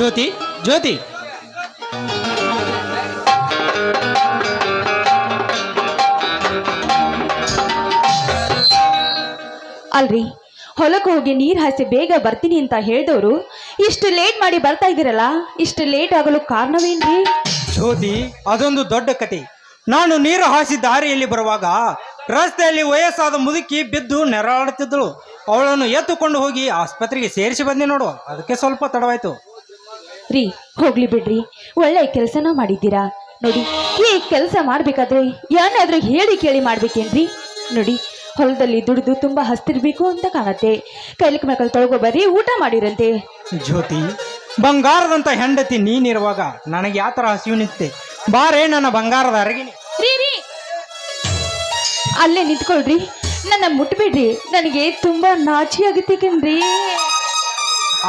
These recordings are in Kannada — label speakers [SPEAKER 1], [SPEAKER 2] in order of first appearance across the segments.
[SPEAKER 1] ಜ್ಯೋತಿ ಜ್ಯೋತಿ
[SPEAKER 2] ಅಲ್ರಿ, ಹೊಲಕ್ಕೆ ಹೋಗಿ ನೀರು ಹಾಸಿ ಬೇಗ ಬರ್ತೀನಿ ಅಂತ ಹೇಳಿದವರು ಇಷ್ಟು ಲೇಟ್ ಮಾಡಿ ಬರ್ತಾ ಇದ್ದೀರಲ್ಲ, ಇಷ್ಟು ಲೇಟ್ ಆಗಲು ಕಾರಣವೇನ್ರಿ?
[SPEAKER 1] ಜ್ಯೋತಿ, ಅದೊಂದು ದೊಡ್ಡ ಕತೆ. ನಾನು ನೀರು ಹಾಸಿ ದಾರಿಯಲ್ಲಿ ಬರುವಾಗ ರಸ್ತೆಯಲ್ಲಿ ವಯಸ್ಸಾದ ಮುದುಕಿ ಬಿದ್ದು ನೆರಳಾಡುತ್ತಿದ್ದಳು. ಅವಳನ್ನು ಎತ್ತುಕೊಂಡು ಹೋಗಿ ಆಸ್ಪತ್ರೆಗೆ ಸೇರಿಸಿ ಬಂದೆ ನೋಡು. ಅದಕ್ಕೆ ಸ್ವಲ್ಪ ತಡವಾಯ್ತು.
[SPEAKER 2] ರೀ, ಹೋಗ್ಲಿ ಬಿಡ್ರಿ, ಒಳ್ಳೆ ಕೆಲಸನ ಮಾಡಿದ್ದೀರಾ. ನೋಡಿ, ಈ ಕೆಲಸ ಮಾಡ್ಬೇಕಾದ್ರೆ ಏನಾದ್ರೂ ಹೇಳಿ ಕೇಳಿ ಮಾಡ್ಬೇಕೇನ್ರಿ? ನೋಡಿ, ಹೊಲದಲ್ಲಿ ದುಡಿದು ತುಂಬಾ ಹಸ್ತಿರ್ಬೇಕು ಅಂತ ಕಾಣತ್ತೆ. ಕೈಲಿಕ್ ಮಕ್ಕಳು ತೊಳಗೋ ಬರ್ರಿ, ಊಟ ಮಾಡಿರಂತೆ.
[SPEAKER 1] ಜ್ಯೋತಿ, ಬಂಗಾರದಂತ ಹೆಂಡತಿ ನೀನಿರುವಾಗ ನನಗೆ ಯಾವ ತರ ಹಸಿವು ನಿಂತೆ? ಬಾರೇ ನನ್ನ ಬಂಗಾರದ ಅರಗಿಣಿ.
[SPEAKER 2] ರೀ ರೀ, ಅಲ್ಲೇ ನಿಂತ್ಕೊಳ್ರಿ, ನನ್ನ ಮುಟ್ಬಿಡ್ರಿ, ನನಗೆ ತುಂಬಾ ನಾಚಿ ಆಗುತ್ತೆ ಕಣ್ರಿ.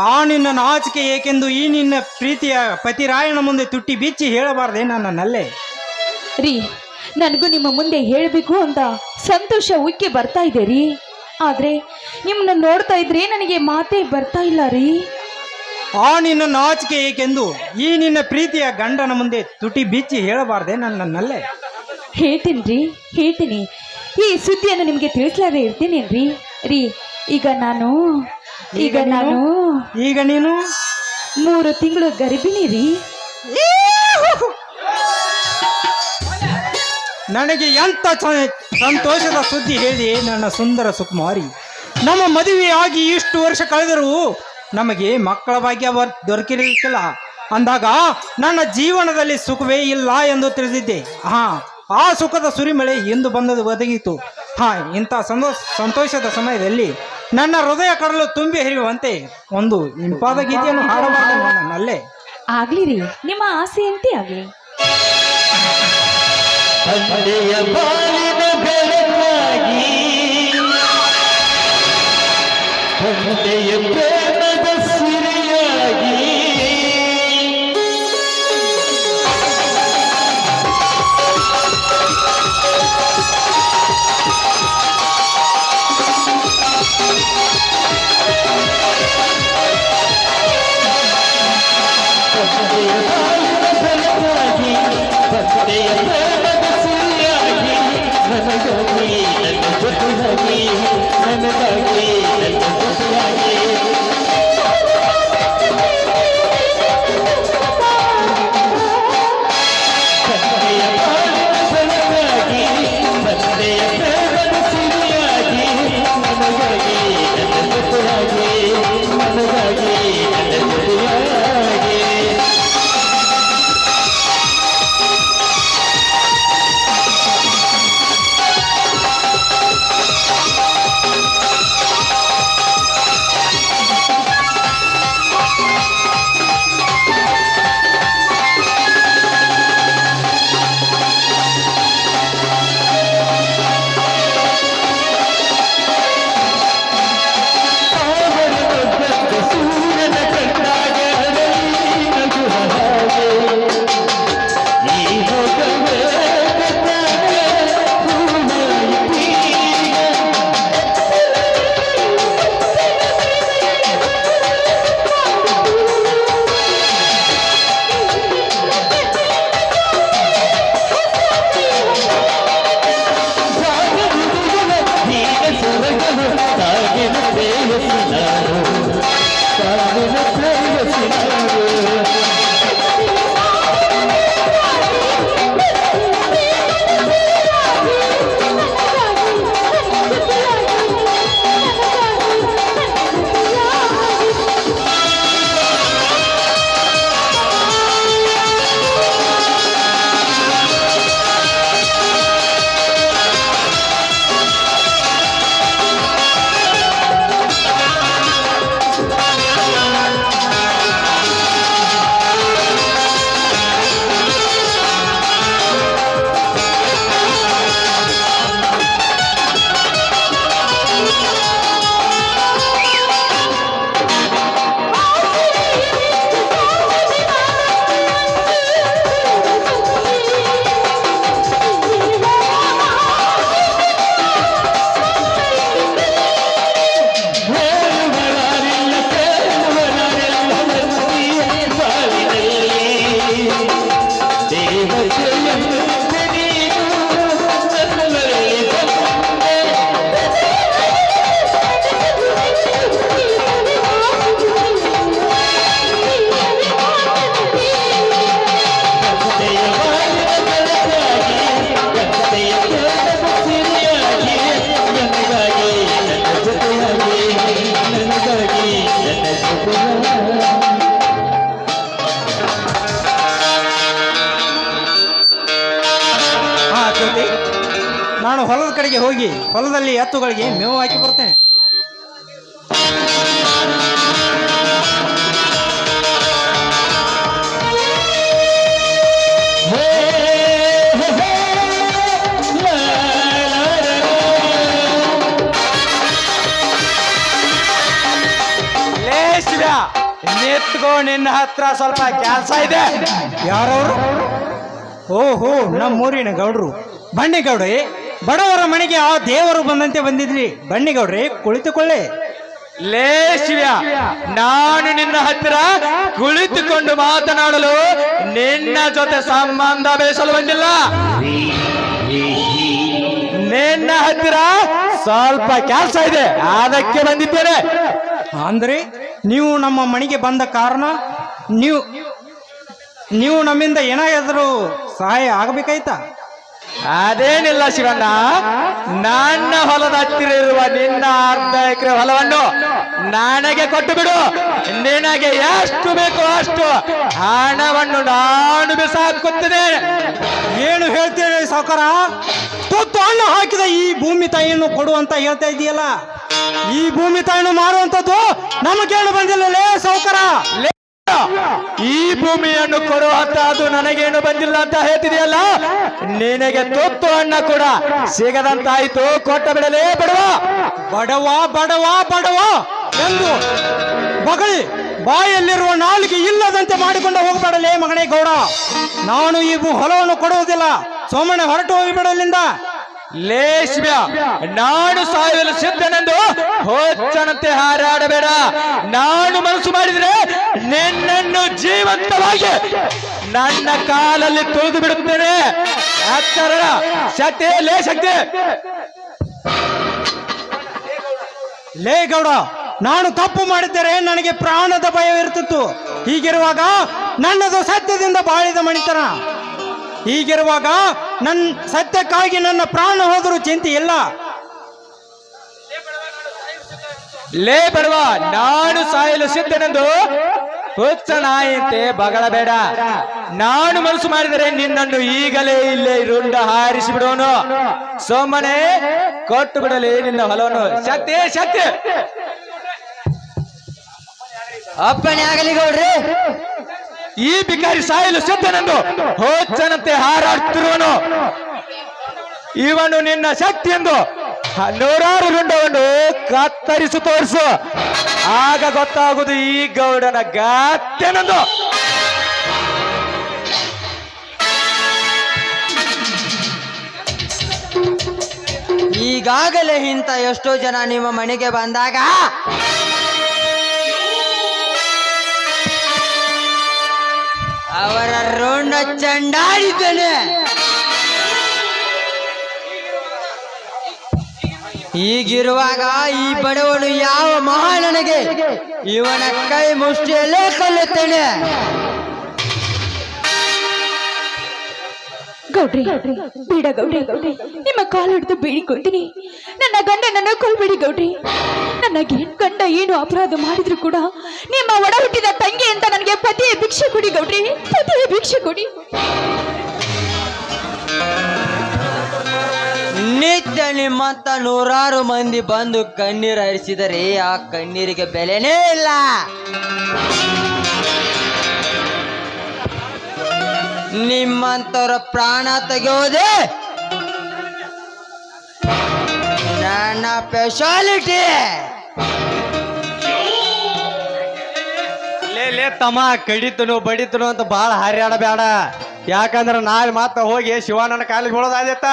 [SPEAKER 1] ಆ ನಿನ್ನ ನಾಚಿಕೆ ಏಕೆಂದು ಈ ನಿನ್ನ ಪ್ರೀತಿಯ ಪತಿರಾಯಣ ಮುಂದೆ ತುಟ್ಟಿ ಬಿಚ್ಚಿ ಹೇಳಬಾರ್ದೆ ನನ್ನಲ್ಲೇ?
[SPEAKER 2] ರೀ, ನನಗೂ ನಿಮ್ಮ ಮುಂದೆ ಹೇಳಬೇಕು ಅಂತ ಸಂತೋಷ ಉಕ್ಕಿ ಬರ್ತಾ ಇದೆ ರೀ. ಆದ್ರೆ ನಿಮ್ಮನ್ನ ನೋಡ್ತಾ ಇದ್ರೆ ನನಗೆ ಮಾತೇ ಬರ್ತಾ ಇಲ್ಲ ರೀ.
[SPEAKER 1] ಆ ನಿನ್ನ ನಾಚಿಕೆ ಏಕೆಂದು ಈ ನಿನ್ನ ಪ್ರೀತಿಯ ಗಂಡನ ಮುಂದೆ ತುಟಿ ಬಿಚ್ಚಿ ಹೇಳಬಾರ್ದೆ ನನ್ನಲ್ಲೇ?
[SPEAKER 2] ಹೇಳ್ತೀನಿ, ಈ ಸುದ್ದಿಯನ್ನು ನಿಮಗೆ ತಿಳಿಸ್ಲಾರೆ ಇರ್ತೀನೇನ್ರಿ? ರೀ, ಈಗ
[SPEAKER 1] ನೀನು
[SPEAKER 2] 3 ತಿಂಗಳು ಗರ್ಭಿಣಿ ರೀ.
[SPEAKER 1] ನನಗೆ ಎಂತ ಸಂತೋಷದ ಸುದ್ದಿ ಹೇಳಿ ನನ್ನ ಸುಂದರ ಸುಕುಮಾರಿ. ನಮ್ಮ ಮದುವೆಯಾಗಿ ಇಷ್ಟು ವರ್ಷ ಕಳೆದರೂ ನಮಗೆ ಮಕ್ಕಳ ಭಾಗ್ಯ ದೊರಕಿರಲಿಕ್ಕಿಲ್ಲ ಅಂದಾಗ ನನ್ನ ಜೀವನದಲ್ಲಿ ಸುಖವೇ ಇಲ್ಲ ಎಂದು ತಿಳಿದಿದ್ದೆ. ಆ ಸುಖದ ಸುರಿಮಳೆ ಎಂದು ಬಂದದು ಒದಗಿತು. ಇಂಥ ಸಂತೋಷದ ಸಮಯದಲ್ಲಿ ನನ್ನ ಹೃದಯ ಕಡಲು ತುಂಬಿ ಹರಿಯುವಂತೆ ಒಂದು ಇಂಪಾದ ಗೀತೆಯನ್ನು ಹಾಡಬಾರದು ನನ್ನಲ್ಲೇ?
[SPEAKER 2] ಆಗ್ಲಿ ರೀ, ನಿಮ್ಮ ಆಸೆ ಅಂತೆ ಆಗ್ಲಿ.
[SPEAKER 3] ತಂದೆಯ ಬಾಳಿನ ಬೆಳಕಾಗಿ, ತಂದೆಯ ಪ್ರೇಮದ ಸಿರಿಯಾಗಿ, ತಂದೆಯ ಬಾಳಿನ ಬೆಳಕಾಗಿ, ತಂದೆಯ ಪ್ರೇಮದ ಸಿರಿಯಾಗಿ, ನನಗಾಗಿ ನನ್ನ ಜೊತೆಯಾಗಿ, ನನಗಾಗಿ ನನ್ನ ಜೊತೆಯಾಗಿ, ತಂದೆಯ ಬಾಳಿನ ಬೆಳಕಾಗಿ, ತಂದೆಯ ಪ್ರೇಮದ ಸಿರಿಯಾಗಿ, ನನಗಾಗಿ ನನ್ನ ಜೊತೆಯಾಗಿ, ನನಗಾಗಿ ನನ್ನ ಜೊತೆಯಾಗಿ.
[SPEAKER 1] ಹಾ ಜ್ಯೋತಿ, ನಾನು ಹೊಲದ ಕಡೆಗೆ ಹೋಗಿ ಹೊಲದಲ್ಲಿ ಎತ್ತುಗಳಿಗೆ ಮೇವು ಹಾಕಿ ಬರ್ತೇನೆ.
[SPEAKER 3] ನಿತ್ಕೋ, ನಿನ್ನ ಹತ್ರ ಸ್ವಲ್ಪ ಕೆಲಸ ಇದೆ.
[SPEAKER 1] ಯಾರವರು? ಓಹೋ, ನಮ್ಮೂರಿನ ಗೌಡ್ರು ಬನ್ನಿಗೌಡ್ರೆ. ಬಡವರ ಮನೆಗೆ ಆ ದೇವರು ಬಂದಂತೆ ಬಂದಿದ್ರಿ. ಬನ್ನಿಗೌಡ್ರೆ, ಕುಳಿತುಕೊಳ್ಳೆ.
[SPEAKER 3] ಲೇ ಶಿವ್ಯ, ನಾನು ನಿನ್ನ ಹತ್ತಿರ ಕುಳಿತುಕೊಂಡು ಮಾತನಾಡಲು ನಿನ್ನ ಜೊತೆ ಸಂಬಂಧ ಬೆಳೆಸಲು ಬಂದಿಲ್ಲ. ನಿನ್ನ ಹತ್ತಿರ ಸ್ವಲ್ಪ ಕೆಲಸ ಇದೆ, ಅದಕ್ಕೆ ಬಂದಿದ್ದೇನೆ.
[SPEAKER 1] ಅಂದ್ರೆ ನೀವು ನಮ್ಮ ಮನೆಗೆ ಬಂದ ಕಾರಣ ನೀವು ನಮ್ಮಿಂದ ಏನಾದರೂ ಸಹಾಯ ಆಗಬೇಕಾಯ್ತಾ?
[SPEAKER 3] ಅದೇನಿಲ್ಲ ಶಿವಣ್ಣ, ನನ್ನ ಹೊಲದ ಹತ್ತಿರ ಇರುವ ನಿನ್ನ 1/2 ಎಕರೆ ಹೊಲವನ್ನು ನನಗೆ ಕೊಟ್ಟು ಬಿಡು. ನಿನಗೆ ಎಷ್ಟು ಬೇಕೋ ಅಷ್ಟು ಹಣವನ್ನು ನಾನು ಬಿಸಾಕುತ್ತೇನೆ.
[SPEAKER 1] ಏನು ಹೇಳ್ತೇನೆ ಸಾವುಕಾರ? ತುತ್ತು ಹಣ್ಣು ಹಾಕಿದ ಈ ಭೂಮಿ ತಾಯಿಯನ್ನು ಕೊಡು ಅಂತ ಹೇಳ್ತಾ ಇದೆಯಲ್ಲ. ಈ ಭೂಮಿ ತಾಯಿಯನ್ನು ಮಾರುವಂತದ್ದು ನಮಗೇನು ಬಂದಿಲ್ಲಲೇ ಸಾವುಕಾರ?
[SPEAKER 3] ಈ ಭೂಮಿಯನ್ನು ಕೊಡುವಂತ ಅದು ನನಗೇನು ಬಂದಿಲ್ಲ ಅಂತ ಹೇಳ್ತಿದೆಯಲ್ಲ. ನಿನಗೆ ತುತ್ತು ಹಣ್ಣ ಕೂಡ ಸಿಗದಂತಾಯ್ತು. ಕೊಟ್ಟ ಬಿಡಲೇ ಬಡವ.
[SPEAKER 1] ಬಡವ ಬಡವ ಬಡವ ಎಂದು ಬಗಳಿ ಬಾಯಲ್ಲಿರುವ ನಾಲಿಗೆ ಇಲ್ಲದಂತೆ ಮಾಡಿಕೊಂಡು ಹೋಗಬೇಡಲೇ ಮಗನೇ ಗೌಡ. ನಾನು ಈ ಹೊಲವನ್ನು ಕೊಡುವುದಿಲ್ಲ. ಸೋಮಣ್ಣ ಹೊರಟು ಹೋಗಿಬಿಡಲಿಂದ.
[SPEAKER 3] ಲೇಶ್ಮ್ಯ, ನಾನು ಸಾಯಲು ಸಿದ್ಧನೆಂದು ಹೋಚ್ಚನಂತೆ ಹಾರಾಡಬೇಡ. ನಾನು ಮನಸ್ಸು ಮಾಡಿದ್ರೆ ನಿನ್ನನ್ನು ಜೀವಂತವಾಗಿ ನನ್ನ ಕಾಲಲ್ಲಿ ತುಳಿದು ಬಿಡುತ್ತೇನೆ. ಎಚ್ಚರ, ಶಕ್ತಿ, ಲೇ ಶಕ್ತಿ.
[SPEAKER 1] ಲೇ ಗೌಡ, ನಾನು ತಪ್ಪು ಮಾಡಿದ್ದರೆ ನನಗೆ ಪ್ರಾಣದ ಭಯವಿರುತ್ತಿತ್ತು. ಹೀಗಿರುವಾಗ ನನ್ನದು ಸತ್ಯದಿಂದ ಬಾಳಿದ ಮಣಿತನ. ಹೀಗಿರುವಾಗ ಸತ್ಯಕ್ಕಾಗಿ ನನ್ನ ಪ್ರಾಣ ಹೋದರೂ ಚಿಂತೆ ಇಲ್ಲ.
[SPEAKER 3] ಲೇ ಬಡವ, ನಾನು ಸಾಯಲು ಸಿದ್ಧನೆಂದು ಹುಚ್ಚ ನಾಯಿಯಂತೆ ಬಗಳಬೇಡ. ನಾನು ಮನಸ್ಸು ಮಾಡಿದರೆ ನಿನ್ನನ್ನು ಈಗಲೇ ಇಲ್ಲೇ ರುಂಡ ಹಾರಿಸಿ ಬಿಡೋನು. ಸೋಮನೆ, ಕೊಟ್ಟು ಬಿಡಲಿ ನಿನ್ನ ಹೊಲವನ್ನು. ಶಕ್ತಿ, ಶಕ್ತಿ.
[SPEAKER 4] ಅಪ್ಪಣೆ ಆಗಲಿ ಗೌಡ್ರಿ.
[SPEAKER 3] ಈ ಬಿಕಾರಿ ಸಾಯಲು ಸಿದ್ಧನೆಂದು ಹೋಚ್ಚನಂತೆ ಹಾರಾಡ್ತಿರುವನು. ಇವನು ನಿನ್ನ ಶಕ್ತಿ ಎಂದು 100 ರುಂಡವನ್ನು ಕತ್ತರಿಸು ತೋರಿಸು. ಆಗ ಗೊತ್ತಾಗುವುದು ಈ ಗೌಡನ ಗಾತ್ಯನೆಂದು.
[SPEAKER 4] ಈಗಾಗಲೇ ಇಂಥ ಎಷ್ಟೋ ಜನ ನಿಮ್ಮ ಮನೆಗೆ ಬಂದಾಗ ಅವರ ರುಂಡ ಚಂಡಾಡಿದ್ದೇನೆ. ಹೀಗಿರುವಾಗ ಈ ಬಡವನು ಯಾವ ಮಹಾನನಿಗೆ ಇವನ ಕೈ ಮುಷ್ಟಿಯಲ್ಲೇ ಕೊಲ್ಲುತ್ತೇನೆ.
[SPEAKER 2] ಗೌಡ್ರಿ, ಬೇಡ ಗೌಡ್ರಿ, ನಿಮ್ಮ ಕಾಲು ಹಿಡಿದು ಬೇಡಿಕೊಳ್ತೀನಿ. ನನ್ನ ಗಂಡನನ್ನು ಕೊಲ್ಬೇಡಿ ಗೌಡ್ರಿ. ನನ್ನ ಗಂಡ ಏನು ಅಪರಾಧ ಮಾಡಿದ್ರು ಕೂಡ ನಿಮ್ಮ ಒಡ ಹುಟ್ಟಿದ ತಂಗಿ ಅಂತ ನನಗೆ ಪತಿಯ ಭಿಕ್ಷೆ ಕೊಡಿ ಗೌಡ್ರಿ, ಪತಿಯ ಭಿಕ್ಷೆ ಕೊಡಿ.
[SPEAKER 4] ನಿತ್ಯ ನಿಮ್ಮಂತ 100 ಮಂದಿ ಬಂದು ಕಣ್ಣೀರು ಹರಿಸಿದರೆ ಆ ಕಣ್ಣೀರಿಗೆ ಬೆಲೆನೇ ಇಲ್ಲ. ನಿಮ್ಮಂತವರ ಪ್ರಾಣ ತೆಗೆಯೋದೇ ನನ್ನ ಸ್ಪೆಷಾಲಿಟಿ.
[SPEAKER 3] ಲೇ ತಮ್ಮ, ಕಡಿತನು ಬಡಿತನು ಅಂತ ಬಹಳ ಹಾರ್ಯಾಡಬೇಡ. ಯಾಕಂದ್ರೆ ನಾಳೆ ಮಾತ್ರ ಹೋಗಿ ಶಿವಾನನ ಕಾಲಿಗೆ ಬೀಳೋದಾಯ್ತ.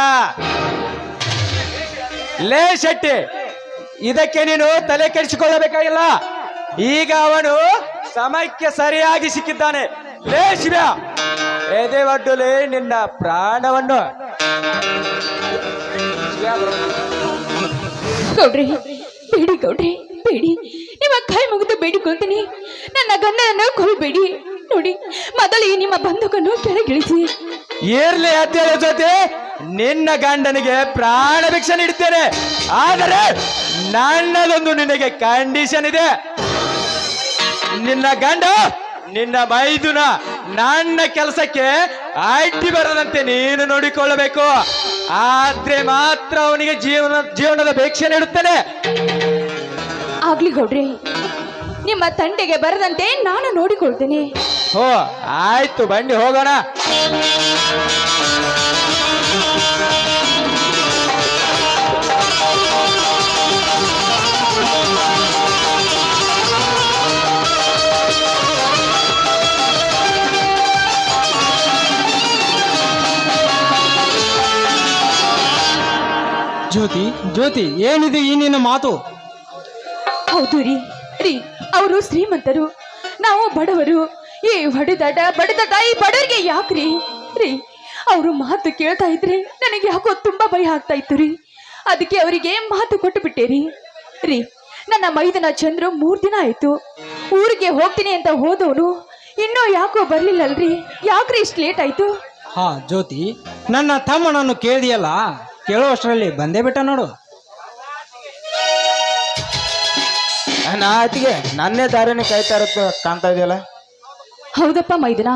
[SPEAKER 3] ಲೇ ಶೆಟ್ಟಿ, ಇದಕ್ಕೆ ನೀನು ತಲೆ ಕೆಡಿಸಿಕೊಳ್ಳಬೇಕಾಗಿಲ್ಲ. ಈಗ ಅವನು ಸಮಯಕ್ಕೆ ಸರಿಯಾಗಿ ಸಿಕ್ಕಿದ್ದಾನೆ. ಲೇ ಶಿವ, ಎದೆ ಒಡ್ಡುಲೆ ನಿನ್ನ ಪ್ರಾಣವನ್ನು.
[SPEAKER 2] ಗೌಡ್ರಿ, ಬೇಡಿ ಗೌಡ್ರಿ, ಬೇಡಿ. ನಿಮ್ಮ ಕೈ ಮುಗಿದು ಬೇಡಿಕೊಳ್ತೀನಿ. ನನ್ನ ಗಂಡನನ್ನು ಕೊಲ್ಬೇಡಿ. ನೋಡಿ, ಮೊದಲು ಈ ನಿಮ್ಮ ಬಂದೂಕನ್ನು ಕೆಳಗಿಳಿಸಿ.
[SPEAKER 3] ಇರ್ಲಿ ಅತ್ತೆಯ ಜೊತೆ ನಿನ್ನ ಗಂಡನಿಗೆ ಪ್ರಾಣ ಭಿಕ್ಷೆ ನೀಡುತ್ತೇನೆ. ಆದರೆ ನನ್ನದೊಂದು ನಿನಗೆ ಕಂಡೀಷನ್ ಇದೆ. ನಿನ್ನ ಗಂಡ ನಿನ್ನ ಮೈದುನ ನನ್ನ ಕೆಲಸಕ್ಕೆ ಅಡ್ಡಿ ಬರದಂತೆ ನೀನು ನೋಡಿಕೊಳ್ಳಬೇಕು. ಆದ್ರೆ ಮಾತ್ರ ಅವನಿಗೆ ಜೀವನದ ಭಿಕ್ಷೆ ನೀಡುತ್ತೇನೆ.
[SPEAKER 2] ಆಗ್ಲಿ ಗೌಡ್ರಿ, ನಿಮ್ಮ ತಂಟೆಗೆ ಬರದಂತೆ ನಾನು ನೋಡಿಕೊಳ್ತೇನೆ.
[SPEAKER 3] ಹೋ ಆಯ್ತು, ಬನ್ನಿ ಹೋಗೋಣ.
[SPEAKER 1] ಜ್ಯೋತಿ ಜ್ಯೋತಿ, ಏನಿದೆ ಈ ನಿನ್ನ ಮಾತು?
[SPEAKER 2] ಹೌದು ರೀ, ಅವರು ಶ್ರೀಮಂತರು, ನಾವು ಬಡವರು. ಈ ಬಡದಾಟ ಈ ಬಡವರಿಗೆ ಯಾಕ್ರಿ ರೀ? ಅವರು ಮಾತು ಕೇಳ್ತಾ ಇದ್ರೆ ನನಗೆ ಯಾಕೋ ತುಂಬಾ ಭಯ ಆಗ್ತಾ ಇತ್ತು ರೀ. ಅದಕ್ಕೆ ಅವರಿಗೆ ಮಾತು ಕೊಟ್ಟು ಬಿಟ್ಟೇರಿ ರೀ. ನನ್ನ ಮೈದನ ಚಂದ್ರು 3 ದಿನ ಆಯ್ತು ಊರಿಗೆ ಹೋಗ್ತೀನಿ ಅಂತ ಹೋದವನು ಇನ್ನೂ ಯಾಕೋ ಬರ್ಲಿಲ್ಲಲ್ರಿ. ಯಾಕ್ರಿ ಇಷ್ಟು ಲೇಟ್ ಆಯ್ತು?
[SPEAKER 1] ಹಾ ಜ್ಯೋತಿ, ನನ್ನ ತಮ್ಮನನ್ನು ಕೇಳಿದೆಯಲ್ಲ, ಕೇಳುವಷ್ಟರಲ್ಲಿ ಬಂದೇ ಬಿಟ್ಟ ನೋಡು.
[SPEAKER 3] ಅತಿಗೆ ನನ್ನೇ ದಾರಿನ ಕಾಯ್ತಾ ಇರತ್ತ ಕಾಣ್ತಾ ಇದೆಯಲ್ಲ.
[SPEAKER 2] ಹೌದಪ್ಪ ಮೈದನ,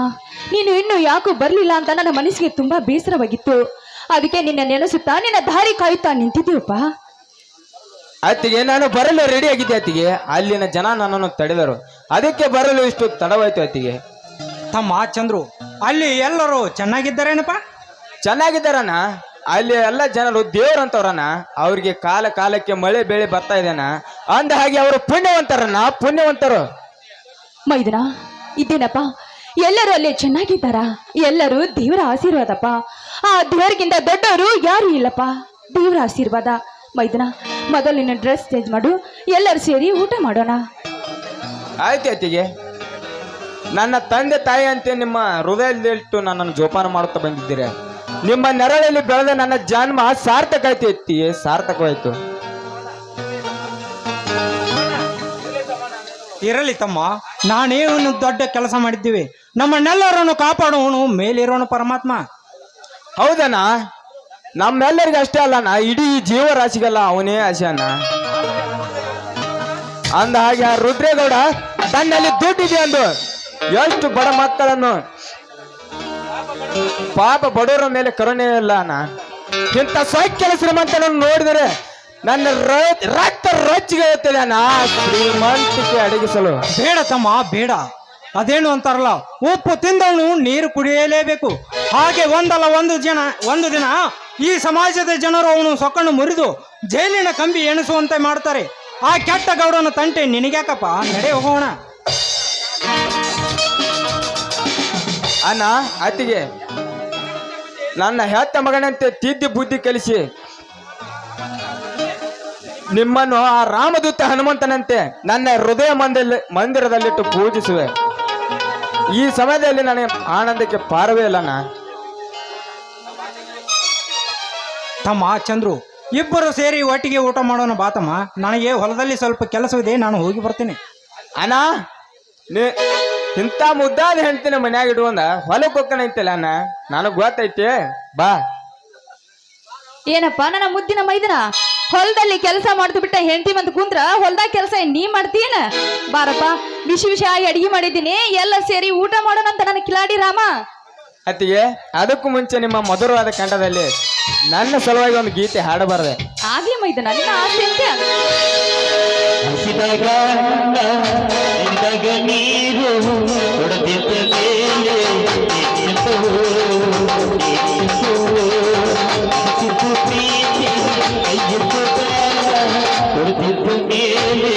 [SPEAKER 2] ನೀನು ಇನ್ನು ಯಾಕೋ ಬರ್ಲಿಲ್ಲ ಅಂತ ನನ್ನ ಮನಸ್ಸಿಗೆ ತುಂಬಾ ಬೇಸರವಾಗಿತ್ತು. ಅದಕ್ಕೆ ನಿನ್ನ ನೆನೆಸುತ್ತಾ ನಿನ್ನ ದಾರಿ ಕಾಯುತ್ತಾ ನಿಂತಿದ್ದೀವಪ್ಪ.
[SPEAKER 3] ಅತ್ತಿಗೆ ನಾನು ಬರಲು ರೆಡಿ ಆಗಿದ್ದೆ ಅತ್ತಿಗೆ. ಅಲ್ಲಿನ ಜನ ನನ್ನನ್ನು ತಡೆದರು, ಅದಕ್ಕೆ ಬರಲು ಇಷ್ಟು ತಡವಾಯ್ತು ಅತ್ತಿಗೆ.
[SPEAKER 1] ತಮ್ಮ ಚಂದ್ರು, ಅಲ್ಲಿ ಎಲ್ಲರೂ ಚೆನ್ನಾಗಿದ್ದಾರೇನಪ್ಪ?
[SPEAKER 3] ಚೆನ್ನಾಗಿದ್ದಾರಣ್ಣ. ಅಲ್ಲಿ ಎಲ್ಲ ಜನರು ದೇವ್ರಂತವ್ರಣ್ಣ. ಅವ್ರಿಗೆ ಕಾಲಕ್ಕೆ ಮಳೆ ಬೆಳೆ ಬರ್ತಾ ಇದೇನ, ಅಂದ ಹಾಗೆ ಅವರು ಪುಣ್ಯವಂತರಣ್ಣ, ಪುಣ್ಯವಂತರು.
[SPEAKER 2] ಮೈದನ ಇದ್ದೇನಪ್ಪ, ಎಲ್ಲರೂ ಅಲ್ಲಿ ಚೆನ್ನಾಗಿದ್ದಾರ. ಎಲ್ಲರೂ ದೇವರ ಆಶೀರ್ವಾದಪ್ಪ. ಆ ದೇವರಿಗಿಂತ ದೊಡ್ಡವರು ಯಾರು ಇಲ್ಲಪ್ಪ, ದೇವರ ಆಶೀರ್ವಾದ. ಮೈದನ, ಮೊದಲು ನಿನ್ನ ಡ್ರೆಸ್ ಚೇಂಜ್ ಮಾಡು, ಎಲ್ಲರೂ ಸೇರಿ ಊಟ ಮಾಡೋಣ.
[SPEAKER 3] ಆಯ್ತು ಅತ್ತಿಗೆ. ನನ್ನ ತಂದೆ ತಾಯಿ ಅಂತ ನಿಮ್ಮ ಹೃದಯದಲ್ಲಿಟ್ಟು ನನ್ನನ್ನು ಜೋಪಾನ ಮಾಡುತ್ತಾ ಬಂದಿದ್ದೀರಿ. ನಿಮ್ಮ ನೆರಳಲ್ಲಿ ಬೆಳೆದ ನನ್ನ ಜನ್ಮ ಸಾರ್ಥಕ ಆಯ್ತು ಅತ್ತಿಗೆ, ಸಾರ್ಥಕವಾಯ್ತು.
[SPEAKER 1] ಇರಲಿ ತಮ್ಮ, ನಾನೇನು ದೊಡ್ಡ ಕೆಲಸ ಮಾಡಿದ್ದೀವಿ. ನಮ್ಮನ್ನೆಲ್ಲರನ್ನು ಕಾಪಾಡುವನು ಮೇಲಿರೋನು ಪರಮಾತ್ಮ.
[SPEAKER 3] ಹೌದಣ್ಣ, ನಮ್ಮೆಲ್ಲರಿಗೆ ಅಷ್ಟೇ ಅಲ್ಲಣ್ಣ, ಇಡೀ ಜೀವರಾಶಿಗಲ್ಲ ಅವನೇ ಆಶೆಯಣ್ಣ. ಅಂದ ಹಾಗೆ ಆ ರುದ್ರೇಗೌಡ ತನ್ನಲ್ಲಿ ದುಡ್ಡಿದೆ ಅಂದು ಎಷ್ಟು ಬಡ ಮಕ್ಕಳನ್ನು, ಪಾಪ ಬಡವರ ಮೇಲೆ ಕರುಣೆ ಇಲ್ಲ ಅಣ್ಣ. ಇಂಥ ಸ್ವಚ್ಛಲ ಶ್ರೀಮಂತನನ್ನು ನೋಡಿದರೆ ನನ್ನ ರಕ್ತ ರೊಚ್ಚಿಗೆ ಇರ್ತದೆ ಅಣ್ಣ. ಶ್ರೀಮಂತಿಕೆ ಅಡಗಿಸಲು
[SPEAKER 1] ಬೇಡ ತಮ್ಮ, ಬೇಡ. ಅದೇನು ಅಂತಾರಲ್ಲ, ಉಪ್ಪು ತಿಂದವನು ನೀರು ಕುಡಿಯಲೇಬೇಕು. ಹಾಗೆ ಒಂದು ದಿನ ಈ ಸಮಾಜದ ಜನರು ಅವನು ಸೊಕ್ಕನ್ನು ಮುರಿದು ಜೈಲಿನ ಕಂಬಿ ಎಣಿಸುವಂತೆ ಮಾಡ್ತಾರೆ. ಆ ಕೆಟ್ಟ ಗೌಡನ ತಂಟೆ ನಿನಗ್ಯಾಕಪ್ಪ? ನಡೆ ಹೋಗೋಣ.
[SPEAKER 3] ಅಣ್ಣ ಅತ್ತಿಗೆ, ನನ್ನ ಹೆತ್ತ ಮಗನಂತೆ ತಿದ್ದಿ ಬುದ್ಧಿ ಕಲಿಸಿ ನಿಮ್ಮನ್ನು ಆ ರಾಮದೂತ ಹನುಮಂತನಂತೆ ನನ್ನ ಹೃದಯ ಮಂದಿರದಲ್ಲಿಟ್ಟು ಪೂಜಿಸುವೆ. ಈ ಸಮಯದಲ್ಲಿ ನನಗೆ ಆನಂದಕ್ಕೆ ಪಾರವೇ ಇಲ್ಲಣ್ಣ.
[SPEAKER 1] ತಮ್ಮ ಚಂದ್ರು, ಇಬ್ಬರು ಸೇರಿ ಒಟ್ಟಿಗೆ ಊಟ ಮಾಡೋಣ ಬಾತಮ್ಮ. ನನಗೆ ಹೊಲದಲ್ಲಿ ಸ್ವಲ್ಪ ಕೆಲಸವಿದೆ, ನಾನು ಹೋಗಿ ಬರ್ತೀನಿ.
[SPEAKER 3] ಅಣ್ಣ, ಇಂಥ ಮುದ್ದಾದ ಹೆಂಡ್ತಿನ ಮನ್ಯಾಗ ಇಡುವಂದ ಹೊಲಕ್ಕೆ ಹೋಗ್ಕಣ ಐತಲ್ಲ ಅಣ್ಣ, ನನಗ್ ಗೊತ್ತೈತಿ. ಬಾ.
[SPEAKER 2] ಏನಪ್ಪ ನನ್ನ ಮುದ್ದಿನ ಮೈದನ, ಹೊಲದಲ್ಲಿ ಕೆಲಸ ಮಾಡ್ತು ಬಿಟ್ಟ ಹೆಂಡತಿ ಬಂದು ಕುಂದ್ರ ಹೊಲದಾಗ ಕೆಲಸ ನೀ ಮಾಡ್ತೀಯನ? ಬಾರಪ್ಪ, ಬಿಸಿ ಆಗಿ ಅಡಿಗೆ ಮಾಡಿದ್ದೀನಿ, ಎಲ್ಲ ಸೇರಿ ಊಟ ಮಾಡೋಣ ಅಂತ ನನ್ನ ಕಿಲಾಡಿ ರಾಮ.
[SPEAKER 3] ಅತ್ತಿಗೆ, ಅದಕ್ಕೂ ಮುಂಚೆ ನಿಮ್ಮ ಮಧುರವಾದ ಕಂಠದಲ್ಲಿ ನನ್ನ ಸಲುವಾಗಿ ಒಂದು ಗೀತೆ ಹಾಡಬಾರದೆ?
[SPEAKER 2] ಆಗ್ಲಿ ಮೈದನ, ನಿನ್ನ ಆಸೆ ಅಂತೆ.
[SPEAKER 5] ಹಸಿದಾಗ ನೀರು ಹೊಡೆದಿದ್ದ ಮೇಲೆ ಪ್ರೀತಿ ಹೊಡೆದಿದ್ದ ಮೇಲೆ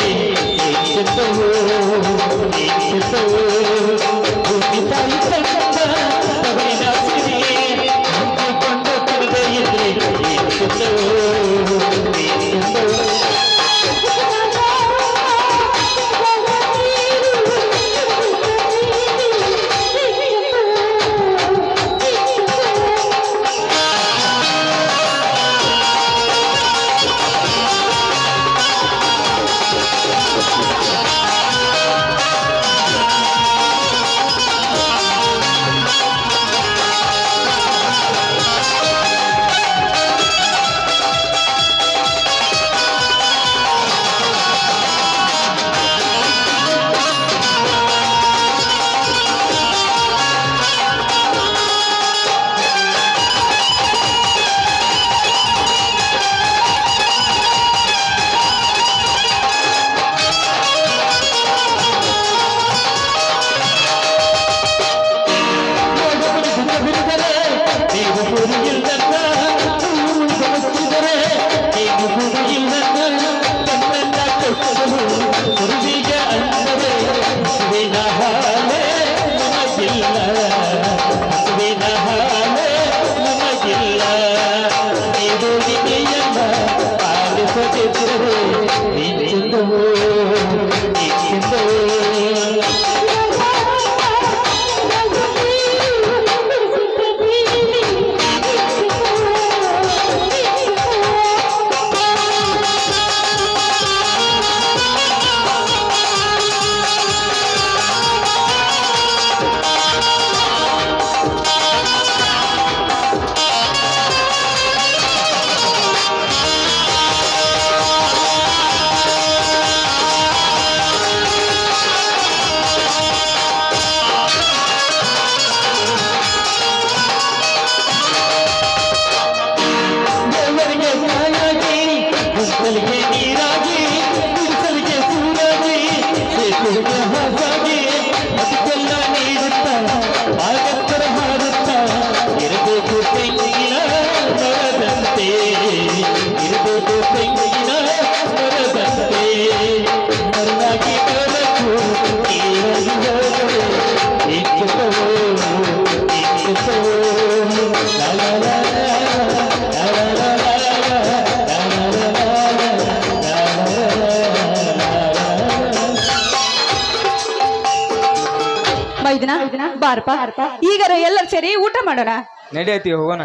[SPEAKER 2] ಬಾರಪ್ಪ ಈಗಾರ ಎಲ್ಲರೂ ಸೇರಿ ಊಟ ಮಾಡೋಣ.
[SPEAKER 3] ನಡೆಯತಿ ಹೋಗೋಣ.